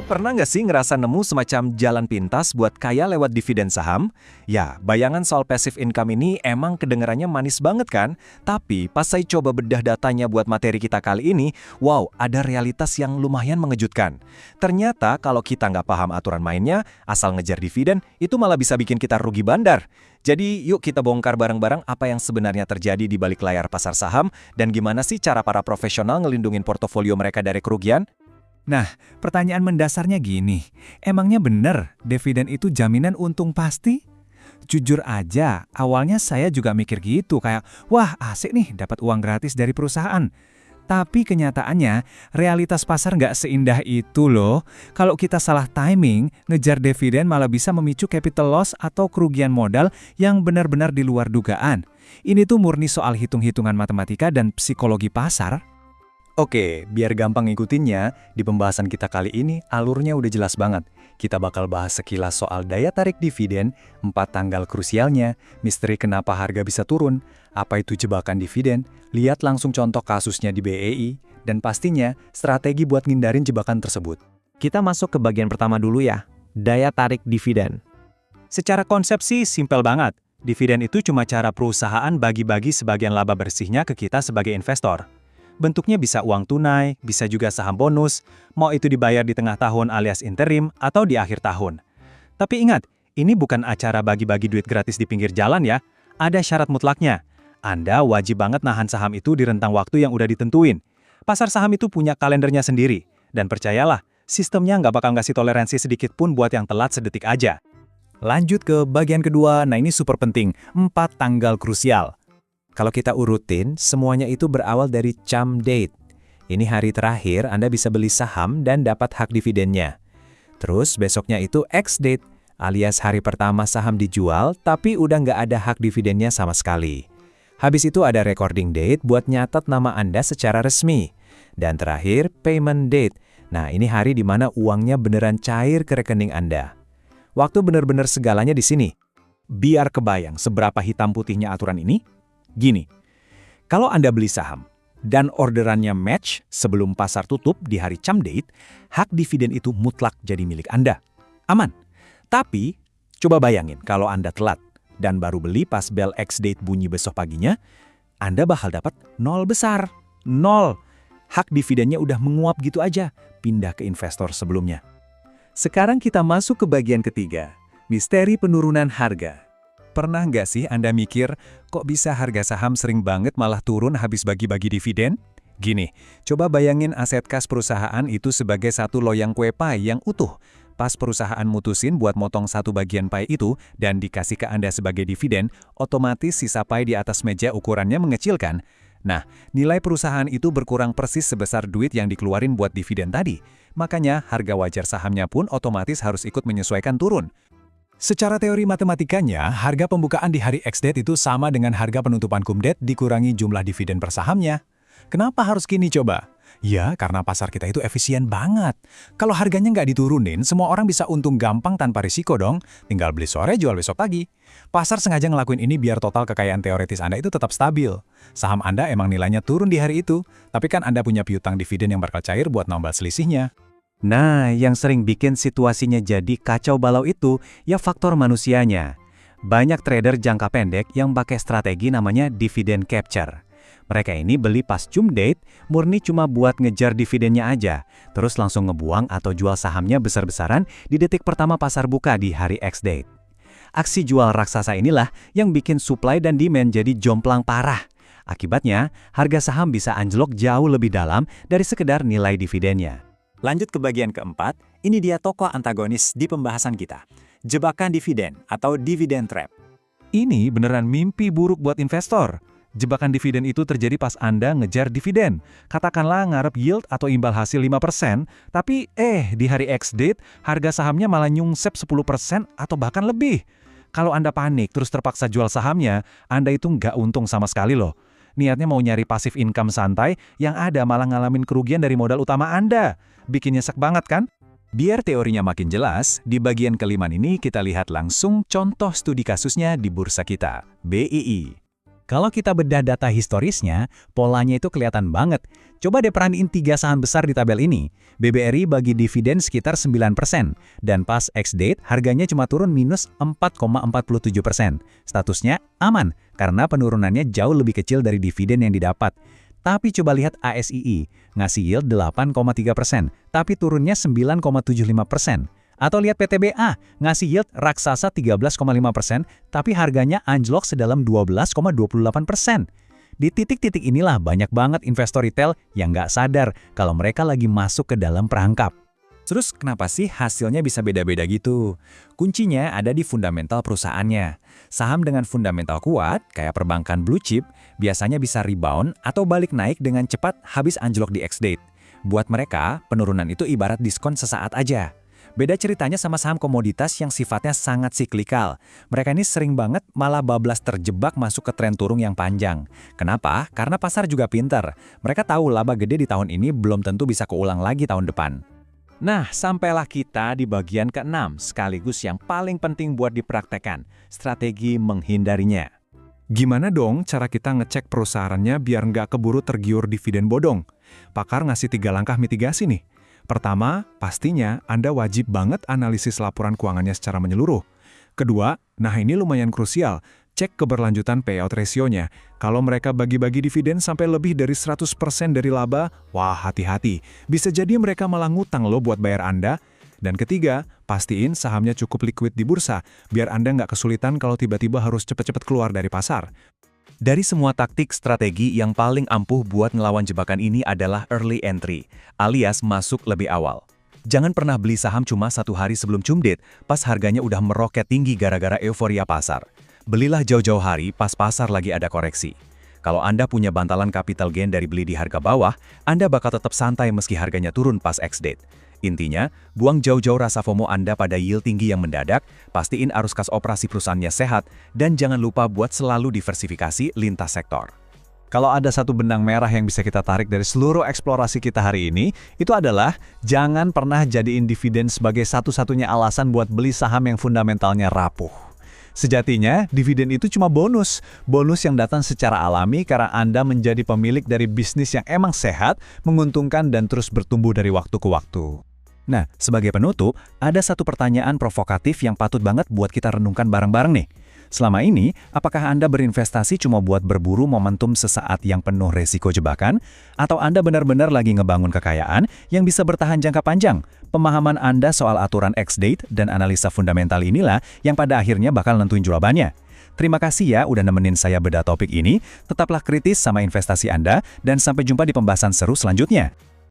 Pernah nggak sih ngerasa nemu semacam jalan pintas buat kaya lewat dividen saham? Ya, bayangan soal passive income ini emang kedengarannya manis banget kan? Tapi pas saya coba bedah datanya buat materi kita kali ini, wow, ada realitas yang lumayan mengejutkan. Ternyata kalau kita nggak paham aturan mainnya, asal ngejar dividen, itu malah bisa bikin kita rugi bandar. Jadi yuk kita bongkar bareng-bareng apa yang sebenarnya terjadi di balik layar pasar saham dan gimana sih cara para profesional ngelindungin portofolio mereka dari kerugian? Nah, pertanyaan mendasarnya gini, emangnya bener dividen itu jaminan untung pasti? Jujur aja, awalnya saya juga mikir gitu, kayak, wah asik nih dapat uang gratis dari perusahaan. Tapi kenyataannya, realitas pasar nggak seindah itu loh. Kalau kita salah timing, ngejar dividen malah bisa memicu capital loss atau kerugian modal yang benar-benar di luar dugaan. Ini tuh murni soal hitung-hitungan matematika dan psikologi pasar. Oke, biar gampang ngikutinnya, di pembahasan kita kali ini alurnya udah jelas banget. Kita bakal bahas sekilas soal daya tarik dividen, 4 tanggal krusialnya, misteri kenapa harga bisa turun, apa itu jebakan dividen, lihat langsung contoh kasusnya di BEI, dan pastinya strategi buat ngindarin jebakan tersebut. Kita masuk ke bagian pertama dulu ya, daya tarik dividen. Secara konsep sih simpel banget. Dividen itu cuma cara perusahaan bagi-bagi sebagian laba bersihnya ke kita sebagai investor. Bentuknya bisa uang tunai, bisa juga saham bonus, mau itu dibayar di tengah tahun alias interim atau di akhir tahun. Tapi ingat, ini bukan acara bagi-bagi duit gratis di pinggir jalan ya. Ada syarat mutlaknya. Anda wajib banget nahan saham itu di rentang waktu yang udah ditentuin. Pasar saham itu punya kalendernya sendiri. Dan percayalah, sistemnya nggak bakal ngasih toleransi sedikit pun buat yang telat sedetik aja. Lanjut ke bagian kedua, nah ini super penting, 4 tanggal krusial. Kalau kita urutin, semuanya itu berawal dari CAM date. Ini hari terakhir Anda bisa beli saham dan dapat hak dividennya. Terus besoknya itu X date, alias hari pertama saham dijual, tapi udah nggak ada hak dividennya sama sekali. Habis itu ada recording date buat nyatat nama Anda secara resmi. Dan terakhir, payment date. Nah, ini hari di mana uangnya beneran cair ke rekening Anda. Waktu bener-bener segalanya di sini. Biar kebayang seberapa hitam putihnya aturan ini, gini, kalau Anda beli saham dan orderannya match sebelum pasar tutup di hari CAM date, hak dividen itu mutlak jadi milik Anda. Aman. Tapi, coba bayangin kalau Anda telat dan baru beli pas bell X date bunyi besok paginya, Anda bakal dapat 0 besar. 0. Hak dividennya udah menguap gitu aja, pindah ke investor sebelumnya. Sekarang kita masuk ke bagian ketiga, misteri penurunan harga. Pernah nggak sih Anda mikir, kok bisa harga saham sering banget malah turun habis bagi-bagi dividen? Gini, coba bayangin aset kas perusahaan itu sebagai satu loyang kue pie yang utuh. Pas perusahaan mutusin buat motong satu bagian pie itu dan dikasih ke Anda sebagai dividen, otomatis sisa pie di atas meja ukurannya mengecilkan. Nah, nilai perusahaan itu berkurang persis sebesar duit yang dikeluarin buat dividen tadi. Makanya, harga wajar sahamnya pun otomatis harus ikut menyesuaikan turun. Secara teori matematikanya, harga pembukaan di hari X-date itu sama dengan harga penutupan cum-date dikurangi jumlah dividen per sahamnya. Kenapa harus gini coba? Ya, karena pasar kita itu efisien banget. Kalau harganya nggak diturunin, semua orang bisa untung gampang tanpa risiko dong. Tinggal beli sore, jual besok pagi. Pasar sengaja ngelakuin ini biar total kekayaan teoretis Anda itu tetap stabil. Saham Anda emang nilainya turun di hari itu, tapi kan Anda punya piutang dividen yang bakal cair buat nambah selisihnya. Nah, yang sering bikin situasinya jadi kacau balau itu, ya faktor manusianya. Banyak trader jangka pendek yang pakai strategi namanya dividend capture. Mereka ini beli pas cum date, murni cuma buat ngejar dividennya aja, terus langsung ngebuang atau jual sahamnya besar-besaran di detik pertama pasar buka di hari X date. Aksi jual raksasa inilah yang bikin supply dan demand jadi jomplang parah. Akibatnya, harga saham bisa anjlok jauh lebih dalam dari sekedar nilai dividennya. Lanjut ke bagian keempat, ini dia tokoh antagonis di pembahasan kita. Jebakan dividen atau dividend trap. Ini beneran mimpi buruk buat investor. Jebakan dividen itu terjadi pas Anda ngejar dividen. Katakanlah ngarep yield atau imbal hasil 5%, tapi di hari X-date harga sahamnya malah nyungsep 10% atau bahkan lebih. Kalau Anda panik terus terpaksa jual sahamnya, Anda itu nggak untung sama sekali loh. Niatnya mau nyari passive income santai, yang ada malah ngalamin kerugian dari modal utama Anda. Bikin nyesek banget kan? Biar teorinya makin jelas, di bagian kelima ini kita lihat langsung contoh studi kasusnya di bursa kita, BEI. Kalau kita bedah data historisnya, polanya itu kelihatan banget. Coba deh perhatiin 3 saham besar di tabel ini. BBRI bagi dividen sekitar 9%, dan pas ex-date harganya cuma turun minus 4,47%. Statusnya aman, karena penurunannya jauh lebih kecil dari dividen yang didapat. Tapi coba lihat ASII, ngasih yield 8,3%, tapi turunnya 9,75%. Atau lihat PTBA, ngasih yield raksasa 13,5%, tapi harganya anjlok sedalam 12,28%. Di titik-titik inilah banyak banget investor retail yang nggak sadar kalau mereka lagi masuk ke dalam perangkap. Terus kenapa sih hasilnya bisa beda-beda gitu? Kuncinya ada di fundamental perusahaannya. Saham dengan fundamental kuat, kayak perbankan blue chip, biasanya bisa rebound atau balik naik dengan cepat habis anjlok di ex-date. Buat mereka, penurunan itu ibarat diskon sesaat aja. Beda ceritanya sama saham komoditas yang sifatnya sangat siklikal. Mereka ini sering banget malah bablas terjebak masuk ke tren turun yang panjang. Kenapa? Karena pasar juga pintar. Mereka tahu laba gede di tahun ini belum tentu bisa keulang lagi tahun depan. Nah, sampailah kita di bagian ke-6, sekaligus yang paling penting buat dipraktekkan, strategi menghindarinya. Gimana dong cara kita ngecek perusahaannya biar nggak keburu tergiur dividen bodong? Pakar ngasih 3 langkah mitigasi nih. Pertama, pastinya Anda wajib banget analisis laporan keuangannya secara menyeluruh. Kedua, nah ini lumayan krusial, cek keberlanjutan payout ratio-nya. Kalau mereka bagi-bagi dividen sampai lebih dari 100% dari laba, wah hati-hati. Bisa jadi mereka malah ngutang loh buat bayar Anda. Dan ketiga, pastiin sahamnya cukup liquid di bursa, biar Anda nggak kesulitan kalau tiba-tiba harus cepat-cepat keluar dari pasar. Dari semua taktik strategi yang paling ampuh buat ngelawan jebakan ini adalah early entry, alias masuk lebih awal. Jangan pernah beli saham cuma 1 hari sebelum cumdate, pas harganya udah meroket tinggi gara-gara euforia pasar. Belilah jauh-jauh hari pas pasar lagi ada koreksi. Kalau Anda punya bantalan capital gain dari beli di harga bawah, Anda bakal tetap santai meski harganya turun pas ex-date. Intinya, buang jauh-jauh rasa FOMO Anda pada yield tinggi yang mendadak, pastiin arus kas operasi perusahaannya sehat, dan jangan lupa buat selalu diversifikasi lintas sektor. Kalau ada satu benang merah yang bisa kita tarik dari seluruh eksplorasi kita hari ini, itu adalah jangan pernah jadiin dividen sebagai satu-satunya alasan buat beli saham yang fundamentalnya rapuh. Sejatinya, dividen itu cuma bonus. Bonus yang datang secara alami karena Anda menjadi pemilik dari bisnis yang emang sehat, menguntungkan, dan terus bertumbuh dari waktu ke waktu. Nah, sebagai penutup, ada satu pertanyaan provokatif yang patut banget buat kita renungkan bareng-bareng nih. Selama ini, apakah Anda berinvestasi cuma buat berburu momentum sesaat yang penuh resiko jebakan? Atau Anda benar-benar lagi ngebangun kekayaan yang bisa bertahan jangka panjang? Pemahaman Anda soal aturan ex-date dan analisa fundamental inilah yang pada akhirnya bakal nentuin jawabannya. Terima kasih ya udah nemenin saya bedah topik ini. Tetaplah kritis sama investasi Anda dan sampai jumpa di pembahasan seru selanjutnya.